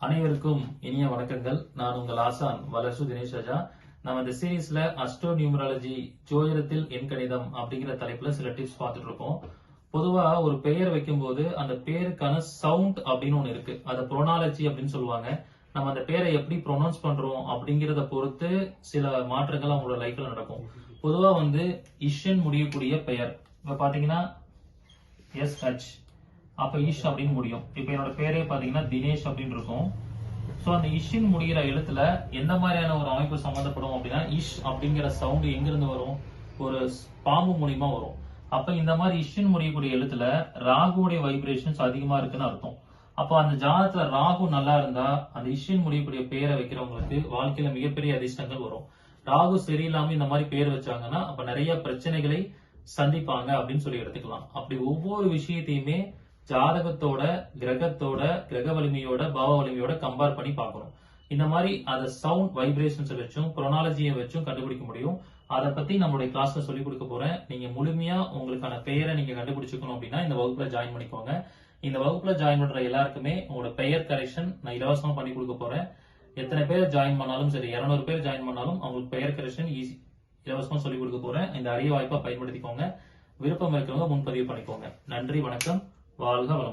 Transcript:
அனைவருக்கும் இனிய வணக்கங்கள். நான் உங்கள் ஆசான் வலசு தினேஷ் ராஜா. நம்ம இந்த சீரீஸ்ல அஸ்ட்ரோ நியூமராலஜி ஜோதிடத்தில் எண் கணிதம் அப்படிங்கிற தலைப்புல சில டிப்ஸ் பார்த்துட்டு இருக்கோம். பொதுவா ஒரு பெயர் வைக்கும் போது அந்த பேருக்கான சவுண்ட் அப்படின்னு ஒண்ணு இருக்கு. அதை புரோனாலஜி அப்படின்னு சொல்லுவாங்க. நம்ம அந்த பேரை எப்படி ப்ரொனவுன்ஸ் பண்றோம் அப்படிங்கறத பொறுத்து சில மாற்றங்கள் அவங்களோட லைஃப்ல நடக்கும். பொதுவா இஷ்ன்னு முடியக்கூடிய பெயர் இப்ப பாத்தீங்கன்னா SH அப்ப இஷ் அப்படின்னு முடியும். இப்ப என்னோட பேரே பாத்தீங்கன்னா தினேஷ் அப்படின்னு இருக்கும். சோ அந்த இஷ்ன்னு முடிகிற எழுத்துல எந்த மாதிரியான ஒரு அமைப்பு சம்பந்தப்படும் அப்படின்னா இஷ் அப்படிங்கிற சவுண்ட் எங்க இருந்து வரும்? ஒரு பாம்பு மூலியமா வரும். அப்ப இந்த மாதிரி இஷ்ன்னு முடியக்கூடிய எழுத்துல ராகுடைய வைப்ரேஷன்ஸ் அதிகமா இருக்குன்னு அர்த்தம். அப்ப அந்த ஜாதகத்துல ராகு நல்லா இருந்தா அந்த இஷ்ன்னு முடியக்கூடிய பேரை வைக்கிறவங்களுக்கு வாழ்க்கையில மிகப்பெரிய அதிர்ஷ்டங்கள் வரும். ராகு சரியில்லாம இந்த மாதிரி பேர் வச்சாங்கன்னா அப்ப நிறைய பிரச்சனைகளை சந்திப்பாங்க அப்படின்னு சொல்லி எடுத்துக்கலாம். அப்படி ஒவ்வொரு விஷயத்தையுமே ஜாதகத்தோட கிரக வலிமையோட பாவ வலிமையோட கம்பேர் பண்ணி பார்க்கணும். இந்த மாதிரி அதை சவுண்ட் வைப்ரேஷன்ஸ் வச்சும் புரோனாலஜியை வச்சும் கண்டுபிடிக்க முடியும். அதை பத்தி நம்மளுடைய கிளாஸ்ல சொல்லி கொடுக்க போறேன். நீங்க முழுமையா உங்களுக்கான பெயரை நீங்க கண்டுபிடிச்சுக்கணும் அப்படின்னா இந்த வகுப்புல ஜாயின் பண்ணிக்கோங்க. இந்த வகுப்புல ஜாயின் பண்ற எல்லாருக்குமே உங்களோட பெயர் கரெக்ஷன் நான் இலவசமா பண்ணி கொடுக்க போறேன். எத்தனை பேர் ஜாயின் பண்ணாலும் சரி, 200 பேர் ஜாயின் பண்ணாலும் அவங்களுக்கு பெயர் கரெக்ஷன் இலவசமா சொல்லி கொடுக்க போறேன். இந்த அரிய வாய்ப்பை பயன்படுத்திக்கோங்க. விருப்பம் இருக்கிறவங்க முன்பதிவு பண்ணிக்கோங்க. நன்றி, வணக்கம், வாழ்க வளமுடன்.